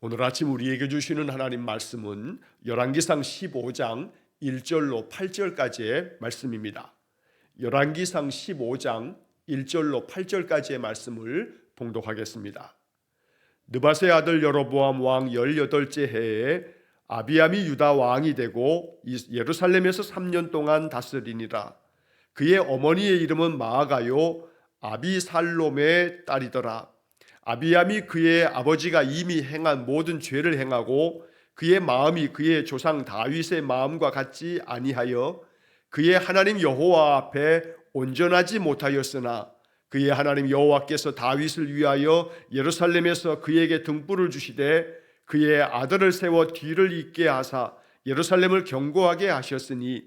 오늘 아침 우리에게 주시는 하나님 말씀은 열왕기상 15장 1절로 8절까지의 말씀입니다. 열왕기상 15장 1절로 8절까지의 말씀을 봉독하겠습니다. 느밧의 아들 여로보암 왕 18째 해에 아비암이 유다 왕이 되고 예루살렘에서 3년 동안 다스리니라. 그의 어머니의 이름은 마아가요 아비살롬의 딸이더라. 아비암이 그의 아버지가 이미 행한 모든 죄를 행하고 그의 마음이 그의 조상 다윗의 마음과 같지 아니하여 그의 하나님 여호와 앞에 온전하지 못하였으나 그의 하나님 여호와께서 다윗을 위하여 예루살렘에서 그에게 등불을 주시되 그의 아들을 세워 뒤를 잇게 하사 예루살렘을 견고하게 하셨으니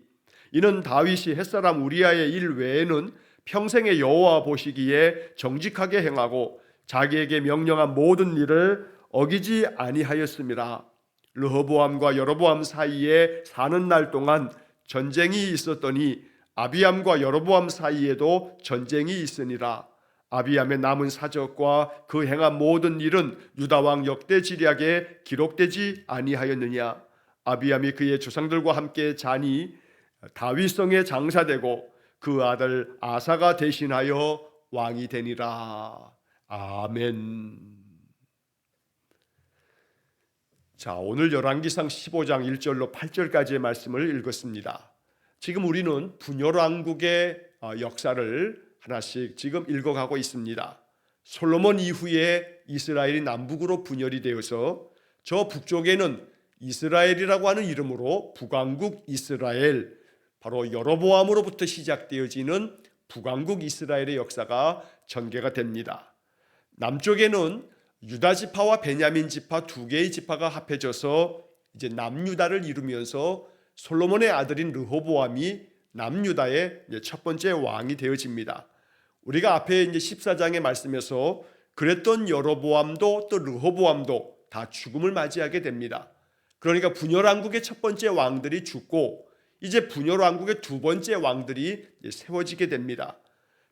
이는 다윗이 햇사람 우리아의 일 외에는 평생의 여호와 보시기에 정직하게 행하고 자기에게 명령한 모든 일을 어기지 아니하였음이라. 르호보암과 여로보암 사이에 사는 날 동안 전쟁이 있었더니 아비암과 여로보암 사이에도 전쟁이 있으니라. 아비암의 남은 사적과 그 행한 모든 일은 유다 왕 역대지략에 기록되지 아니하였느냐. 아비암이 그의 조상들과 함께 자니 다윗성에 장사되고 그 아들 아사가 대신하여 왕이 되니라. 아멘. 자, 오늘 열왕기상 15장 1절로 8절까지의 말씀을 읽었습니다. 지금 우리는 분열왕국의 역사를 하나씩 지금 읽어가고 있습니다. 솔로몬 이후에 이스라엘이 남북으로 분열이 되어서 저 북쪽에는 이스라엘이라고 하는 이름으로 북왕국 이스라엘, 바로 여로보암으로부터 시작되어지는 북왕국 이스라엘의 역사가 전개가 됩니다. 남쪽에는 유다 지파와 베냐민 지파 두 개의 지파가 합해져서 이제 남유다를 이루면서 솔로몬의 아들인 르호보암이 남유다의 첫 번째 왕이 되어집니다. 우리가 앞에 이제 14장의 말씀에서 그랬던 여로보암도 또 르호보암도 다 죽음을 맞이하게 됩니다. 그러니까 분열왕국의 첫 번째 왕들이 죽고 이제 분열왕국의 두 번째 왕들이 세워지게 됩니다.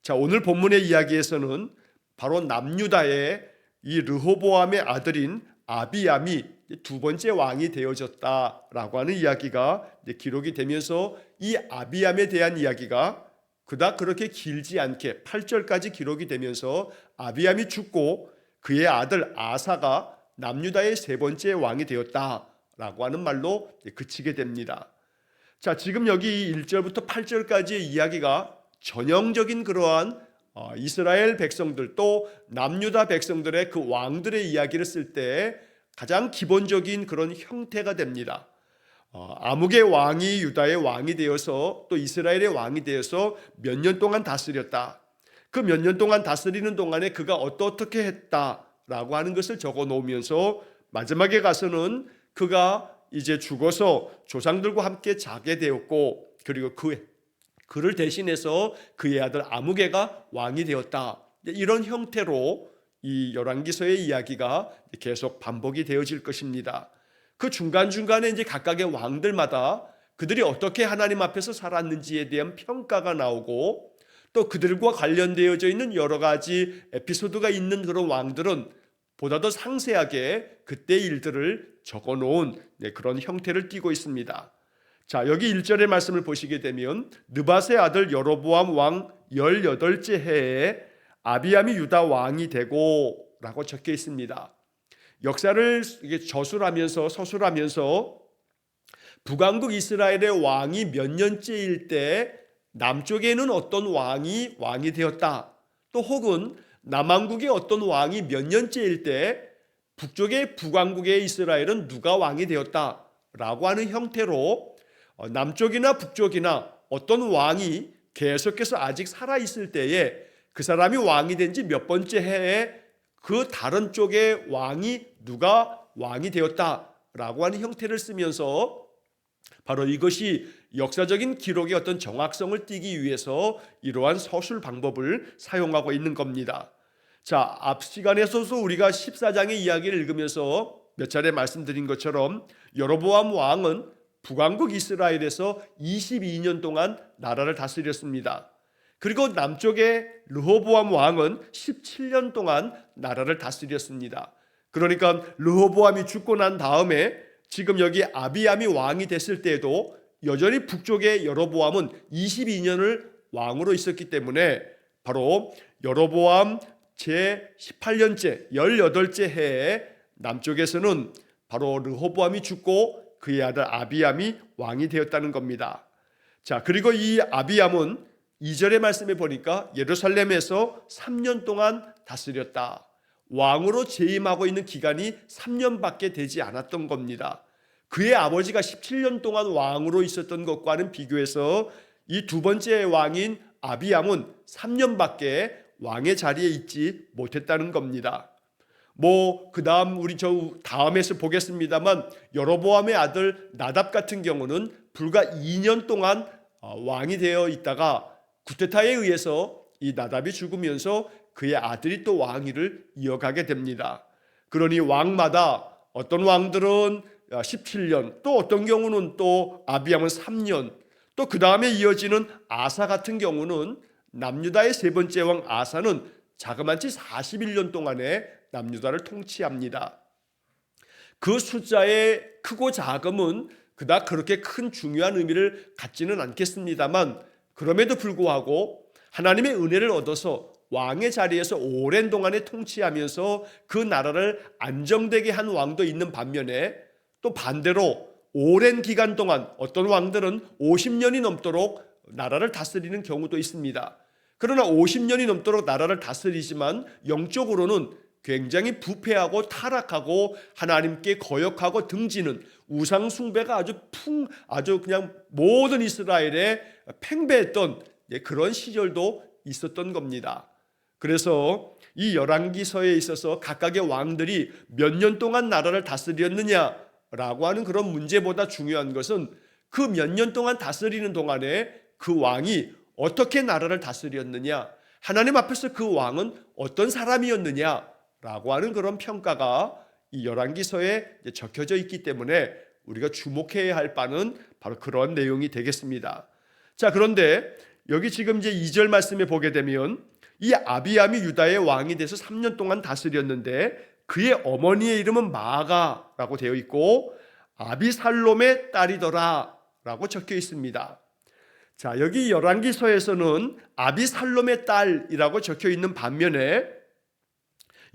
자, 오늘 본문의 이야기에서는 바로 남유다의 이 르호보암의 아들인 아비암이 두 번째 왕이 되어졌다라고 하는 이야기가 기록이 되면서 이 아비암에 대한 이야기가 그닥 그렇게 길지 않게 8절까지 기록이 되면서 아비암이 죽고 그의 아들 아사가 남유다의 세 번째 왕이 되었다라고 하는 말로 그치게 됩니다. 자, 지금 여기 1절부터 8절까지의 이야기가 전형적인 그러한 이스라엘 백성들 또 남유다 백성들의 그 왕들의 이야기를 쓸 때 가장 기본적인 그런 형태가 됩니다. 아묵의 왕이 유다의 왕이 되어서 또 이스라엘의 왕이 되어서 몇 년 동안 다스렸다. 그 몇 년 동안 다스리는 동안에 그가 어떻게 했다라고 하는 것을 적어 놓으면서 마지막에 가서는 그가 이제 죽어서 조상들과 함께 자게 되었고 그리고 그를 대신해서 그의 아들 아무개가 왕이 되었다. 이런 형태로 이 열왕기서의 이야기가 계속 반복이 되어질 것입니다. 그 중간중간에 이제 각각의 왕들마다 그들이 어떻게 하나님 앞에서 살았는지에 대한 평가가 나오고 또 그들과 관련되어져 있는 여러 가지 에피소드가 있는 그런 왕들은 보다 더 상세하게 그때의 일들을 적어 놓은 그런 형태를 띠고 있습니다. 자, 여기 1절의 말씀을 보시게 되면 느밧의 아들 여로보암 왕 18째 해에 아비암이 유다 왕이 되고 라고 적혀 있습니다. 역사를 저술하면서 서술하면서 북왕국 이스라엘의 왕이 몇 년째일 때 남쪽에는 어떤 왕이 되었다. 또 혹은 남왕국의 어떤 왕이 몇 년째일 때 북쪽의 북왕국의 이스라엘은 누가 왕이 되었다라고 하는 형태로 남쪽이나 북쪽이나 어떤 왕이 계속해서 아직 살아있을 때에 그 사람이 왕이 된 지 몇 번째 해에 그 다른 쪽의 왕이 누가 왕이 되었다라고 하는 형태를 쓰면서 바로 이것이 역사적인 기록의 어떤 정확성을 띠기 위해서 이러한 서술 방법을 사용하고 있는 겁니다. 자, 앞 시간에서도 우리가 14장의 이야기를 읽으면서 몇 차례 말씀드린 것처럼 여로보암 왕은 북왕국 이스라엘에서 22년 동안 나라를 다스렸습니다. 그리고 남쪽의 르호보암 왕은 17년 동안 나라를 다스렸습니다. 그러니까 르호보암이 죽고 난 다음에 지금 여기 아비암이 왕이 됐을 때에도 여전히 북쪽의 여로보암은 22년을 왕으로 있었기 때문에 바로 여로보암 제18년째 18째 해에 남쪽에서는 바로 르호보암이 죽고 그의 아들 아비암이 왕이 되었다는 겁니다. 자, 그리고 이 아비암은 2절의 말씀에 보니까 예루살렘에서 3년 동안 다스렸다. 왕으로 재임하고 있는 기간이 3년밖에 되지 않았던 겁니다. 그의 아버지가 17년 동안 왕으로 있었던 것과는 비교해서 이 두 번째 왕인 아비암은 3년밖에 왕의 자리에 있지 못했다는 겁니다. 그 다음 우리 다음에서 보겠습니다만 여로보암의 아들 나답 같은 경우는 불과 2년 동안 왕이 되어 있다가 구테타에 의해서 이 나답이 죽으면서 그의 아들이 또 왕위를 이어가게 됩니다. 그러니 왕마다 어떤 왕들은 17년, 또 어떤 경우는 또 아비암은 3년, 또 그 다음에 이어지는 아사 같은 경우는 남유다의 세 번째 왕 아사는 자그마치 41년 동안에 남유다를 통치합니다. 그 숫자의 크고 작음은 그닥 그렇게 큰 중요한 의미를 갖지는 않겠습니다만 그럼에도 불구하고 하나님의 은혜를 얻어서 왕의 자리에서 오랜 동안에 통치하면서 그 나라를 안정되게 한 왕도 있는 반면에 또 반대로 오랜 기간 동안 어떤 왕들은 50년이 넘도록 나라를 다스리는 경우도 있습니다. 그러나 50년이 넘도록 나라를 다스리지만 영적으로는 굉장히 부패하고 타락하고 하나님께 거역하고 등지는 우상 숭배가 아주 그냥 모든 이스라엘에 팽배했던 그런 시절도 있었던 겁니다. 그래서 이 열왕기서에 있어서 각각의 왕들이 몇 년 동안 나라를 다스렸느냐라고 하는 그런 문제보다 중요한 것은 그 몇 년 동안 다스리는 동안에 그 왕이 어떻게 나라를 다스렸느냐, 하나님 앞에서 그 왕은 어떤 사람이었느냐라고 하는 그런 평가가 이 열왕기서에 적혀져 있기 때문에 우리가 주목해야 할 바는 바로 그런 내용이 되겠습니다. 자, 그런데 여기 지금 이제 2절 말씀에 보게 되면 이 아비암이 유다의 왕이 돼서 3년 동안 다스렸는데 그의 어머니의 이름은 마아가라고 되어 있고 아비살롬의 딸이더라 라고 적혀 있습니다. 자, 여기 열왕기서에서는 아비살롬의 딸이라고 적혀 있는 반면에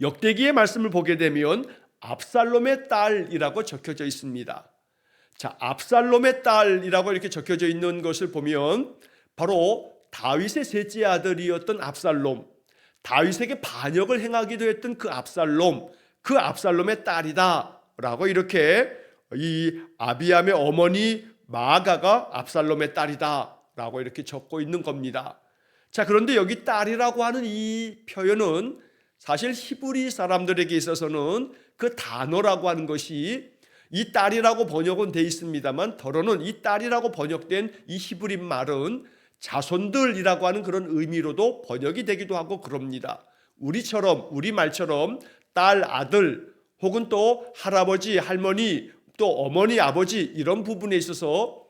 역대기의 말씀을 보게 되면 압살롬의 딸이라고 적혀져 있습니다. 자, 압살롬의 딸이라고 이렇게 적혀져 있는 것을 보면 바로 다윗의 셋째 아들이었던 압살롬, 다윗에게 반역을 행하기도 했던 그 압살롬의 딸이다라고 이렇게 이 아비암의 어머니 마아가가 압살롬의 딸이다라고 이렇게 적고 있는 겁니다. 자, 그런데 여기 딸이라고 하는 이 표현은 사실 히브리 사람들에게 있어서는 그 단어라고 하는 것이 이 딸이라고 번역은 돼 있습니다만 더러는 이 딸이라고 번역된 이 히브리 말은 자손들이라고 하는 그런 의미로도 번역이 되기도 하고 그럽니다. 우리 말처럼 딸, 아들 혹은 또 할아버지, 할머니, 또 어머니, 아버지 이런 부분에 있어서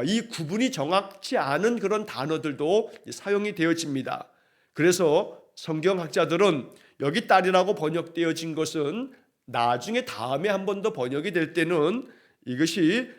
이 구분이 정확치 않은 그런 단어들도 사용이 되어집니다. 그래서 성경학자들은 여기 딸이라고 번역되어진 것은 나중에 다음에 한 번 더 번역이 될 때는 이것이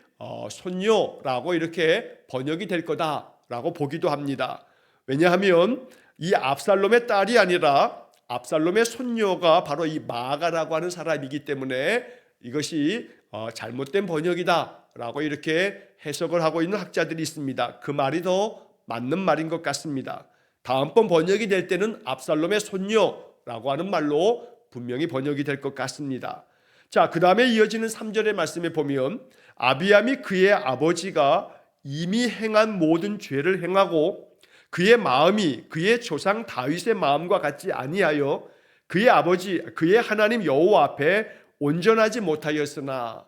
손녀라고 이렇게 번역이 될 거다라고 보기도 합니다. 왜냐하면 이 압살롬의 딸이 아니라 압살롬의 손녀가 바로 이 마아가라고 하는 사람이기 때문에 이것이 잘못된 번역이다라고 이렇게 해석을 하고 있는 학자들이 있습니다. 그 말이 더 맞는 말인 것 같습니다. 다음번 번역이 될 때는 압살롬의 손녀라고 하는 말로 분명히 번역이 될 것 같습니다. 자, 그 다음에 이어지는 3절의 말씀에 보면 아비암이 그의 아버지가 이미 행한 모든 죄를 행하고 그의 마음이 그의 조상 다윗의 마음과 같지 아니하여 그의 아버지 그의 하나님 여호와 앞에 온전하지 못하였으나,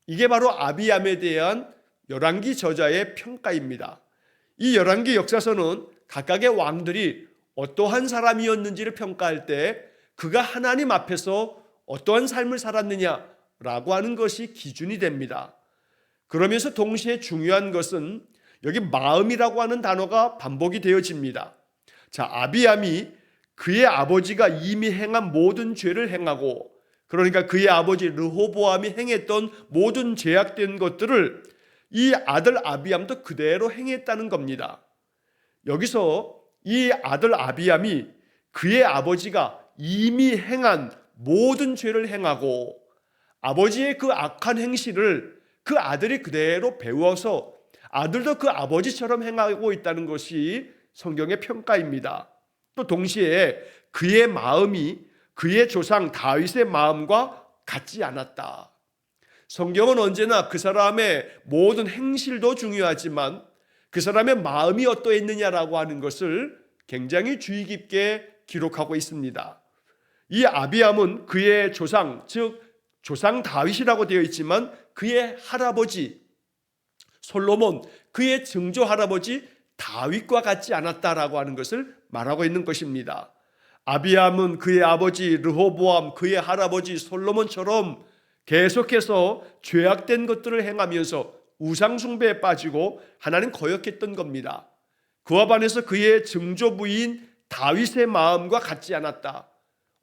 이게 바로 아비암에 대한 열왕기 저자의 평가입니다. 이 열왕기 역사서는 각각의 왕들이 어떠한 사람이었는지를 평가할 때 그가 하나님 앞에서 어떠한 삶을 살았느냐라고 하는 것이 기준이 됩니다. 그러면서 동시에 중요한 것은 여기 마음이라고 하는 단어가 반복이 되어집니다. 자, 아비암이 그의 아버지가 이미 행한 모든 죄를 행하고 그러니까 그의 아버지 르호보암이 행했던 모든 죄악된 것들을 이 아들 아비암도 그대로 행했다는 겁니다. 여기서 이 아들 아비암이 그의 아버지가 이미 행한 모든 죄를 행하고 아버지의 그 악한 행실을 그 아들이 그대로 배워서 아들도 그 아버지처럼 행하고 있다는 것이 성경의 평가입니다. 또 동시에 그의 마음이 그의 조상 다윗의 마음과 같지 않았다. 성경은 언제나 그 사람의 모든 행실도 중요하지만 그 사람의 마음이 어떠했느냐라고 하는 것을 굉장히 주의 깊게 기록하고 있습니다. 이 아비암은 그의 조상, 즉 조상 다윗이라고 되어 있지만 그의 할아버지 솔로몬, 그의 증조 할아버지 다윗과 같지 않았다라고 하는 것을 말하고 있는 것입니다. 아비암은 그의 아버지 르호보암, 그의 할아버지 솔로몬처럼 계속해서 죄악된 것들을 행하면서 우상 숭배에 빠지고 하나님 거역했던 겁니다. 그와 반해서 그의 증조 부인 다윗의 마음과 같지 않았다.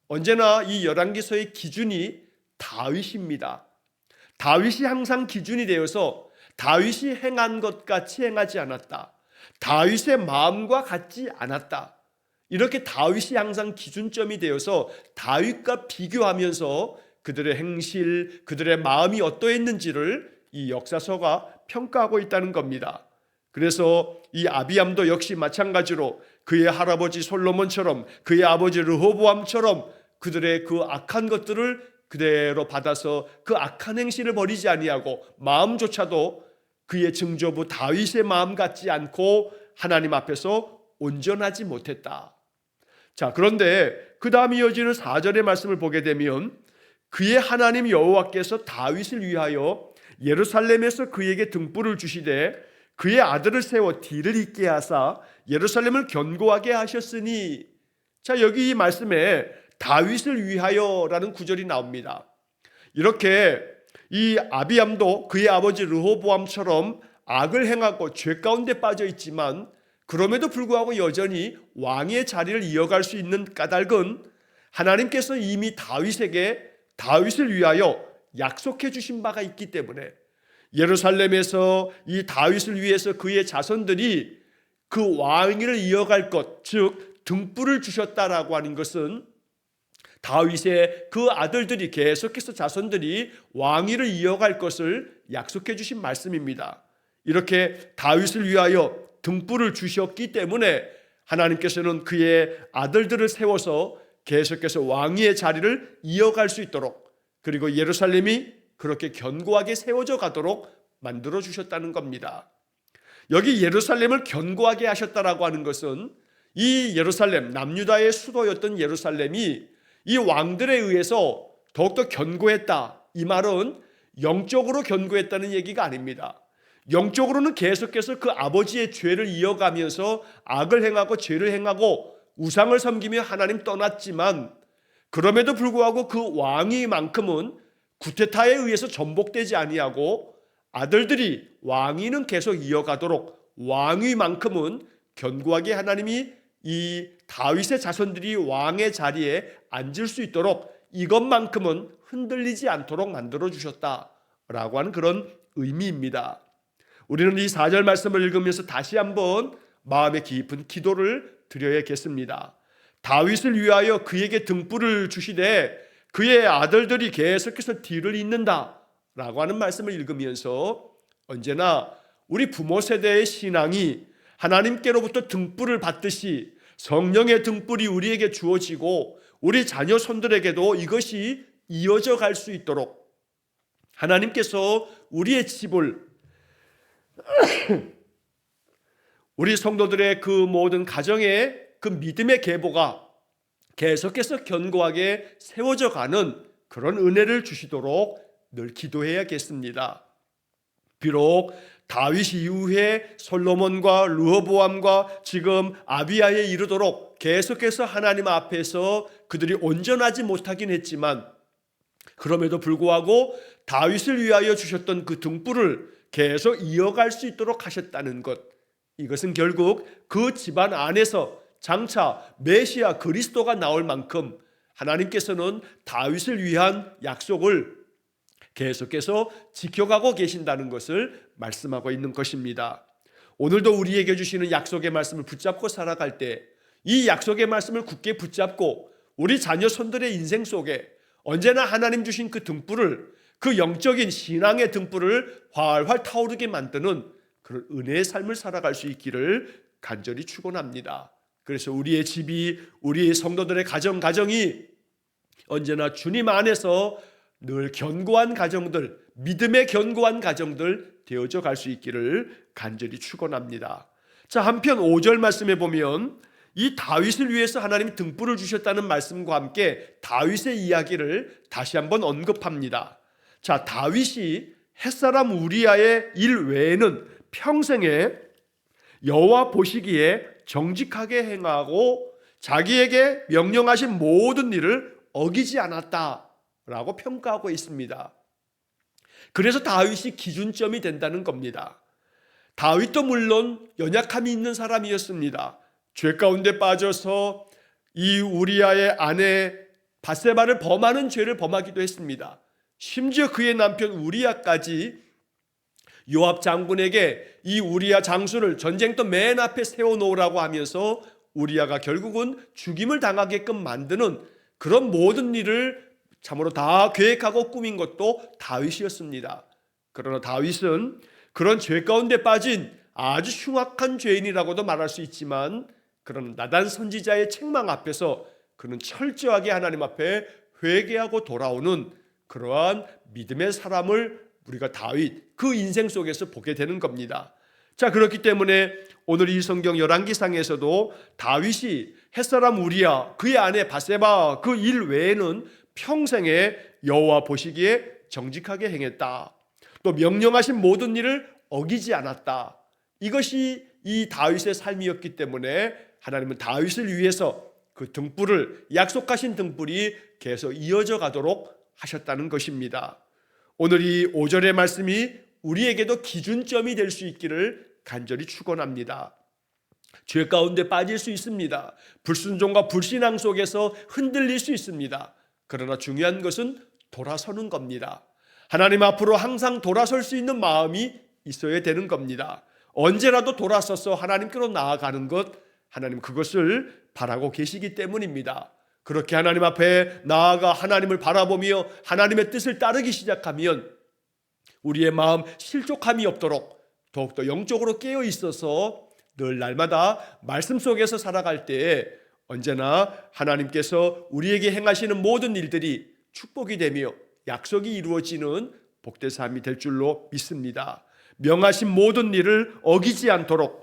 언제나 이 열왕기서의 기준이 다윗입니다. 다윗이 항상 기준이 되어서 다윗이 행한 것 같이 행하지 않았다. 다윗의 마음과 같지 않았다. 이렇게 다윗이 항상 기준점이 되어서 다윗과 비교하면서 그들의 행실, 그들의 마음이 어떠했는지를 이 역사서가 평가하고 있다는 겁니다. 그래서 이 아비암도 역시 마찬가지로 그의 할아버지 솔로몬처럼 그의 아버지 르호보암처럼 그들의 그 악한 것들을 그대로 받아서 그 악한 행실을 버리지 아니하고 마음조차도 그의 증조부 다윗의 마음 같지 않고 하나님 앞에서 온전하지 못했다. 자, 그런데 그 다음 이어지는 4절의 말씀을 보게 되면 그의 하나님 여호와께서 다윗을 위하여 예루살렘에서 그에게 등불을 주시되 그의 아들을 세워 뒤를 잇게 하사 예루살렘을 견고하게 하셨으니. 자, 여기 이 말씀에 다윗을 위하여라는 구절이 나옵니다. 이렇게 이 아비암도 그의 아버지 르호보암처럼 악을 행하고 죄 가운데 빠져 있지만 그럼에도 불구하고 여전히 왕의 자리를 이어갈 수 있는 까닭은 하나님께서 이미 다윗에게 다윗을 위하여 약속해 주신 바가 있기 때문에 예루살렘에서 이 다윗을 위해서 그의 자손들이 그 왕위를 이어갈 것, 즉 등불을 주셨다라고 하는 것은 다윗의 그 아들들이 계속해서 자손들이 왕위를 이어갈 것을 약속해 주신 말씀입니다. 이렇게 다윗을 위하여 등불을 주셨기 때문에 하나님께서는 그의 아들들을 세워서 계속해서 왕위의 자리를 이어갈 수 있도록, 그리고 예루살렘이 그렇게 견고하게 세워져 가도록 만들어 주셨다는 겁니다. 여기 예루살렘을 견고하게 하셨다라고 하는 것은 이 예루살렘, 남유다의 수도였던 예루살렘이 이 왕들에 의해서 더욱더 견고했다, 이 말은 영적으로 견고했다는 얘기가 아닙니다. 영적으로는 계속해서 그 아버지의 죄를 이어가면서 악을 행하고 죄를 행하고 우상을 섬기며 하나님 떠났지만 그럼에도 불구하고 그 왕위만큼은 구테타에 의해서 전복되지 아니하고 아들들이 왕위는 계속 이어가도록 왕위만큼은 견고하게 하나님이 이 다윗의 자손들이 왕의 자리에 앉을 수 있도록 이것만큼은 흔들리지 않도록 만들어 주셨다라고 하는 그런 의미입니다. 우리는 이 4절 말씀을 읽으면서 다시 한번 마음의 깊은 기도를 드려야겠습니다. 다윗을 위하여 그에게 등불을 주시되 그의 아들들이 계속해서 뒤를 잇는다 라고 하는 말씀을 읽으면서 언제나 우리 부모 세대의 신앙이 하나님께로부터 등불을 받듯이 성령의 등불이 우리에게 주어지고 우리 자녀 손들에게도 이것이 이어져 갈 수 있도록 하나님께서 우리의 집을 우리 성도들의 그 모든 가정의 그 믿음의 계보가 계속해서 견고하게 세워져 가는 그런 은혜를 주시도록 늘 기도해야겠습니다. 비록 다윗 이후에 솔로몬과 르호보암과 지금 아비야에 이르도록 계속해서 하나님 앞에서 그들이 온전하지 못하긴 했지만 그럼에도 불구하고 다윗을 위하여 주셨던 그 등불을 계속 이어갈 수 있도록 하셨다는 것, 이것은 결국 그 집안 안에서 장차 메시아 그리스도가 나올 만큼 하나님께서는 다윗을 위한 약속을 계속해서 지켜가고 계신다는 것을 말씀하고 있는 것입니다. 오늘도 우리에게 주시는 약속의 말씀을 붙잡고 살아갈 때 이 약속의 말씀을 굳게 붙잡고 우리 자녀 손들의 인생 속에 언제나 하나님 주신 그 등불을, 그 영적인 신앙의 등불을 활활 타오르게 만드는 그런 은혜의 삶을 살아갈 수 있기를 간절히 축원합니다. 그래서 우리의 집이, 우리의 성도들의 가정이 언제나 주님 안에서 늘 견고한 가정들, 믿음의 견고한 가정들 되어져 갈 수 있기를 간절히 축원합니다. 자, 한편 5절 말씀에 보면 이 다윗을 위해서 하나님이 등불을 주셨다는 말씀과 함께 다윗의 이야기를 다시 한번 언급합니다. 자, 다윗이 햇사람 우리아의 일 외에는 평생에 여호와 보시기에 정직하게 행하고 자기에게 명령하신 모든 일을 어기지 않았다라고 평가하고 있습니다. 그래서 다윗이 기준점이 된다는 겁니다. 다윗도 물론 연약함이 있는 사람이었습니다. 죄 가운데 빠져서 이 우리아의 아내 밧세바를 범하는 죄를 범하기도 했습니다. 심지어 그의 남편 우리아까지 요압 장군에게 이 우리아 장수를 전쟁터 맨 앞에 세워놓으라고 하면서 우리아가 결국은 죽임을 당하게끔 만드는 그런 모든 일을 참으로 다 계획하고 꾸민 것도 다윗이었습니다. 그러나 다윗은 그런 죄 가운데 빠진 아주 흉악한 죄인이라고도 말할 수 있지만 그런 나단 선지자의 책망 앞에서 그는 철저하게 하나님 앞에 회개하고 돌아오는 그러한 믿음의 사람을 우리가 다윗 그 인생 속에서 보게 되는 겁니다. 자, 그렇기 때문에 오늘 이 성경 열왕기상에서도 다윗이 햇사람 우리아 그의 아내 밧세바 그 일 외에는 평생에 여호와 보시기에 정직하게 행했다. 또 명령하신 모든 일을 어기지 않았다. 이것이 이 다윗의 삶이었기 때문에 하나님은 다윗을 위해서 그 등불을, 약속하신 등불이 계속 이어져 가도록 하셨다는 것입니다. 오늘 이 5절의 말씀이 우리에게도 기준점이 될 수 있기를 간절히 축원합니다. 죄 가운데 빠질 수 있습니다. 불순종과 불신앙 속에서 흔들릴 수 있습니다. 그러나 중요한 것은 돌아서는 겁니다. 하나님 앞으로 항상 돌아설 수 있는 마음이 있어야 되는 겁니다. 언제라도 돌아서서 하나님께로 나아가는 것, 하나님 그것을 바라고 계시기 때문입니다. 그렇게 하나님 앞에 나아가 하나님을 바라보며 하나님의 뜻을 따르기 시작하면 우리의 마음 실족함이 없도록 더욱더 영적으로 깨어 있어서 늘 날마다 말씀 속에서 살아갈 때에 언제나 하나님께서 우리에게 행하시는 모든 일들이 축복이 되며 약속이 이루어지는 복된 삶이 될 줄로 믿습니다. 명하신 모든 일을 어기지 않도록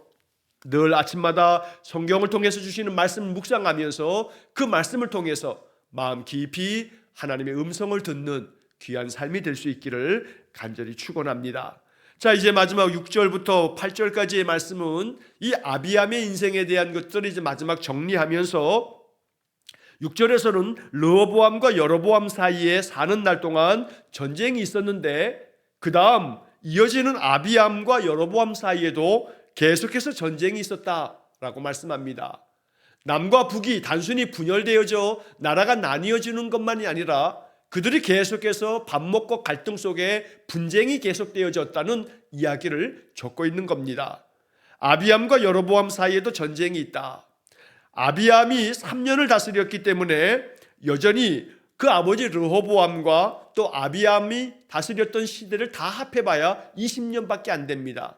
늘 아침마다 성경을 통해서 주시는 말씀을 묵상하면서 그 말씀을 통해서 마음 깊이 하나님의 음성을 듣는 귀한 삶이 될 수 있기를 간절히 축원합니다. 자, 이제 마지막 6절부터 8절까지의 말씀은 이 아비암의 인생에 대한 것들을 이제 마지막 정리하면서 6절에서는 르호보암과 여로보암 사이에 사는 날 동안 전쟁이 있었는데 그 다음 이어지는 아비암과 여로보암 사이에도 계속해서 전쟁이 있었다라고 말씀합니다. 남과 북이 단순히 분열되어져 나라가 나뉘어지는 것만이 아니라 그들이 계속해서 반목과 갈등 속에 분쟁이 계속되어졌다는 이야기를 적고 있는 겁니다. 아비암과 여로보암 사이에도 전쟁이 있다. 아비암이 3년을 다스렸기 때문에 여전히 그 아버지 르호보암과 또 아비암이 다스렸던 시대를 다 합해봐야 20년밖에 안 됩니다.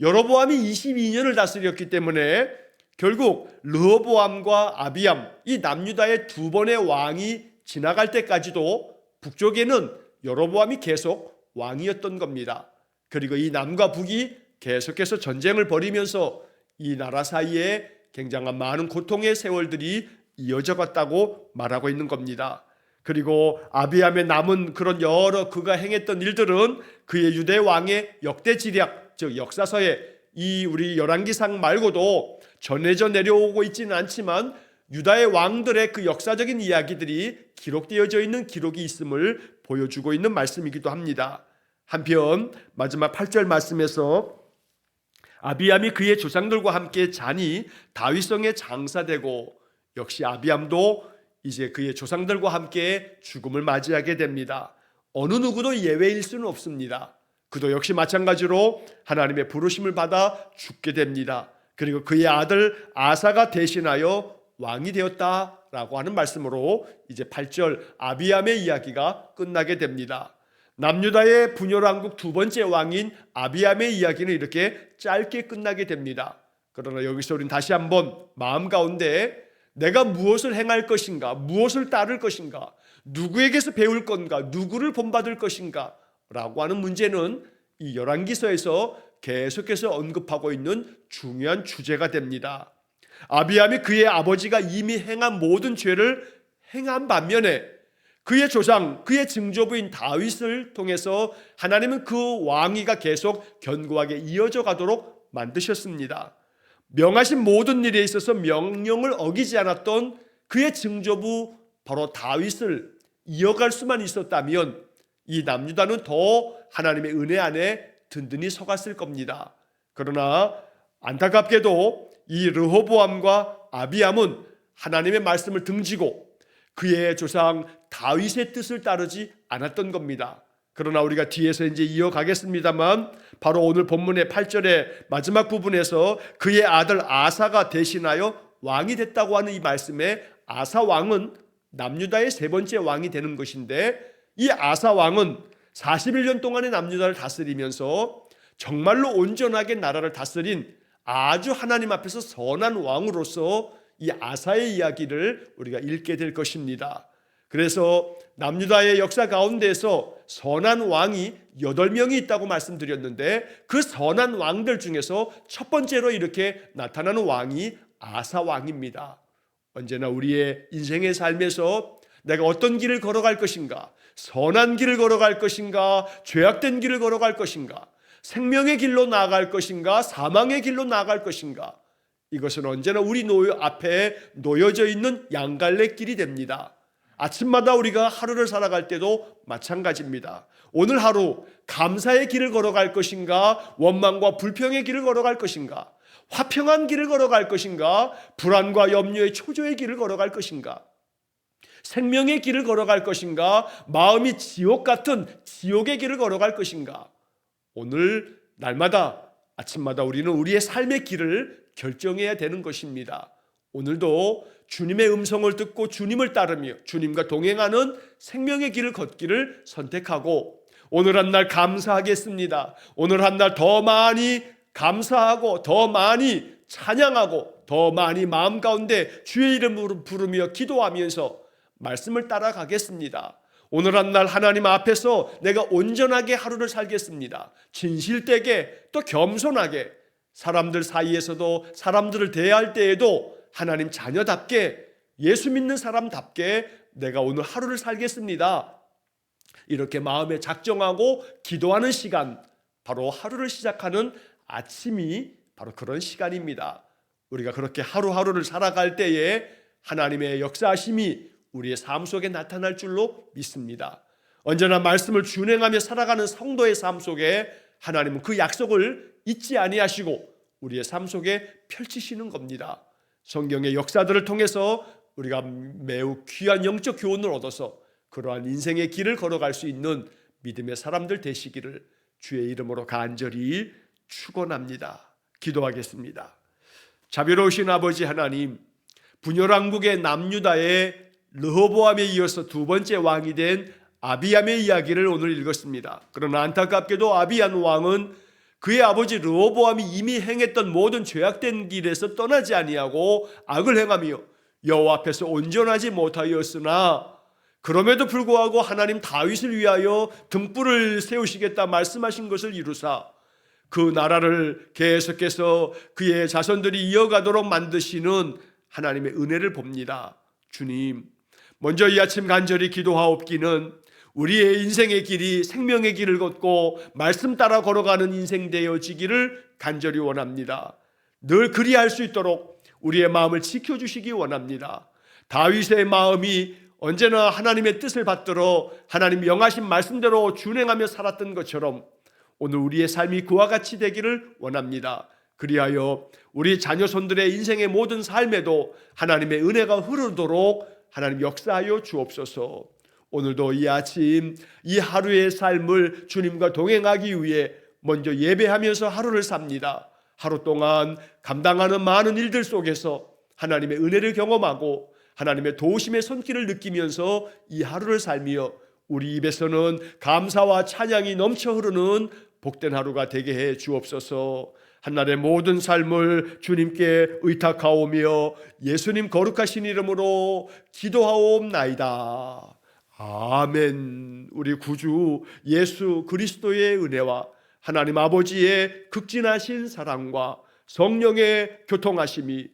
여로보암이 22년을 다스렸기 때문에 결국 르호보암과 아비암 이 남유다의 두 번의 왕이 지나갈 때까지도 북쪽에는 여로보암이 계속 왕이었던 겁니다. 그리고 이 남과 북이 계속해서 전쟁을 벌이면서 이 나라 사이에 굉장한 많은 고통의 세월들이 이어져 갔다고 말하고 있는 겁니다. 그리고 아비암에 남은 그런 여러 그가 행했던 일들은 그의 유대 왕의 역대 지략, 즉 역사서에 이 우리 열왕기상 말고도 전해져 내려오고 있지는 않지만 유다의 왕들의 그 역사적인 이야기들이 기록되어져 있는 기록이 있음을 보여주고 있는 말씀이기도 합니다. 한편 마지막 8절 말씀에서 아비암이 그의 조상들과 함께 자니 다윗성에 장사되고 역시 아비암도 이제 그의 조상들과 함께 죽음을 맞이하게 됩니다. 어느 누구도 예외일 수는 없습니다. 그도 역시 마찬가지로 하나님의 부르심을 받아 죽게 됩니다. 그리고 그의 아들 아사가 대신하여 왕이 되었다라고 하는 말씀으로 이제 8절 아비암의 이야기가 끝나게 됩니다. 남유다의 분열왕국 두 번째 왕인 아비암의 이야기는 이렇게 짧게 끝나게 됩니다. 그러나 여기서 우리는 다시 한번 마음 가운데 내가 무엇을 행할 것인가, 무엇을 따를 것인가, 누구에게서 배울 건가, 누구를 본받을 것인가 라고 하는 문제는 이 열왕기서에서 계속해서 언급하고 있는 중요한 주제가 됩니다. 아비암이 그의 아버지가 이미 행한 모든 죄를 행한 반면에 그의 조상, 그의 증조부인 다윗을 통해서 하나님은 그 왕위가 계속 견고하게 이어져 가도록 만드셨습니다. 명하신 모든 일에 있어서 명령을 어기지 않았던 그의 증조부 바로 다윗을 이어갈 수만 있었다면 이 남유다는 더 하나님의 은혜 안에 든든히 서갔을 겁니다. 그러나 안타깝게도 이 르호보암과 아비암은 하나님의 말씀을 등지고 그의 조상 다윗의 뜻을 따르지 않았던 겁니다. 그러나 우리가 뒤에서 이제 이어가겠습니다만 바로 오늘 본문의 8절의 마지막 부분에서 그의 아들 아사가 대신하여 왕이 됐다고 하는 이 말씀에 아사 왕은 남유다의 세 번째 왕이 되는 것인데 이 아사 왕은 41년 동안의 남유다를 다스리면서 정말로 온전하게 나라를 다스린 아주 하나님 앞에서 선한 왕으로서 이 아사의 이야기를 우리가 읽게 될 것입니다. 그래서 남유다의 역사 가운데서 선한 왕이 8명이 있다고 말씀드렸는데 그 선한 왕들 중에서 첫 번째로 이렇게 나타나는 왕이 아사 왕입니다. 언제나 우리의 인생의 삶에서 내가 어떤 길을 걸어갈 것인가, 선한 길을 걸어갈 것인가, 죄악된 길을 걸어갈 것인가, 생명의 길로 나아갈 것인가, 사망의 길로 나아갈 것인가, 이것은 언제나 우리 앞에 놓여져 있는 양갈래 길이 됩니다. 아침마다 우리가 하루를 살아갈 때도 마찬가지입니다. 오늘 하루 감사의 길을 걸어갈 것인가, 원망과 불평의 길을 걸어갈 것인가, 화평한 길을 걸어갈 것인가, 불안과 염려의 초조의 길을 걸어갈 것인가, 생명의 길을 걸어갈 것인가, 마음이 지옥 같은 지옥의 길을 걸어갈 것인가. 오늘 날마다 아침마다 우리는 우리의 삶의 길을 결정해야 되는 것입니다. 오늘도 주님의 음성을 듣고 주님을 따르며 주님과 동행하는 생명의 길을 걷기를 선택하고 오늘 한 날 감사하겠습니다. 오늘 한 날 더 많이 감사하고 더 많이 찬양하고 더 많이 마음 가운데 주의 이름으로 부르며 기도하면서 말씀을 따라가겠습니다. 오늘 한 날 하나님 앞에서 내가 온전하게 하루를 살겠습니다. 진실되게 또 겸손하게 사람들 사이에서도 사람들을 대할 때에도 하나님 자녀답게 예수 믿는 사람답게 내가 오늘 하루를 살겠습니다. 이렇게 마음에 작정하고 기도하는 시간, 바로 하루를 시작하는 아침이 바로 그런 시간입니다. 우리가 그렇게 하루하루를 살아갈 때에 하나님의 역사하심이 우리의 삶 속에 나타날 줄로 믿습니다. 언제나 말씀을 준행하며 살아가는 성도의 삶 속에 하나님은 그 약속을 잊지 아니하시고 우리의 삶 속에 펼치시는 겁니다. 성경의 역사들을 통해서 우리가 매우 귀한 영적 교훈을 얻어서 그러한 인생의 길을 걸어갈 수 있는 믿음의 사람들 되시기를 주의 이름으로 간절히 축원합니다. 기도하겠습니다. 자비로우신 아버지 하나님, 분열왕국의 남유다의 르호보암에 이어서 두 번째 왕이 된 아비암의 이야기를 오늘 읽었습니다. 그러나 안타깝게도 아비암 왕은 그의 아버지 르호보암이 이미 행했던 모든 죄악된 길에서 떠나지 아니하고 악을 행하며 여호와 앞에서 온전하지 못하였으나 그럼에도 불구하고 하나님 다윗을 위하여 등불을 세우시겠다 말씀하신 것을 이루사 그 나라를 계속해서 그의 자손들이 이어가도록 만드시는 하나님의 은혜를 봅니다. 주님, 먼저 이 아침 간절히 기도하옵기는 우리의 인생의 길이 생명의 길을 걷고 말씀 따라 걸어가는 인생 되어지기를 간절히 원합니다. 늘 그리할 수 있도록 우리의 마음을 지켜주시기 원합니다. 다윗의 마음이 언제나 하나님의 뜻을 받들어 하나님 명하신 말씀대로 준행하며 살았던 것처럼 오늘 우리의 삶이 그와 같이 되기를 원합니다. 그리하여 우리 자녀손들의 인생의 모든 삶에도 하나님의 은혜가 흐르도록 하나님 역사하여 주옵소서. 오늘도 이 아침 이 하루의 삶을 주님과 동행하기 위해 먼저 예배하면서 하루를 삽니다. 하루 동안 감당하는 많은 일들 속에서 하나님의 은혜를 경험하고 하나님의 도우심의 손길을 느끼면서 이 하루를 살며 우리 입에서는 감사와 찬양이 넘쳐 흐르는 복된 하루가 되게 해 주옵소서. 한날의 모든 삶을 주님께 의탁하오며 예수님 거룩하신 이름으로 기도하옵나이다. 아멘. 우리 구주 예수 그리스도의 은혜와 하나님 아버지의 극진하신 사랑과 성령의 교통하심이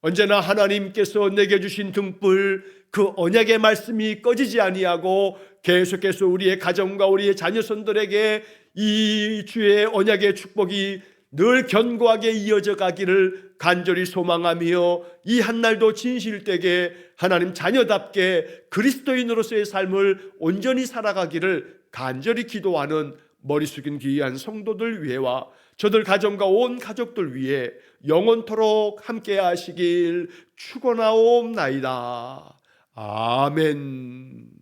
언제나 하나님께서 내게 주신 등불 그 언약의 말씀이 꺼지지 아니하고 계속해서 우리의 가정과 우리의 자녀손들에게 이 주의 언약의 축복이 늘 견고하게 이어져 가기를 간절히 소망하며 이 한날도 진실되게 하나님 자녀답게 그리스도인으로서의 삶을 온전히 살아가기를 간절히 기도하는 머리 숙인 귀한 성도들 위해와 저들 가정과 온 가족들 위해 영원토록 함께 하시길 축원하옵나이다. 아멘.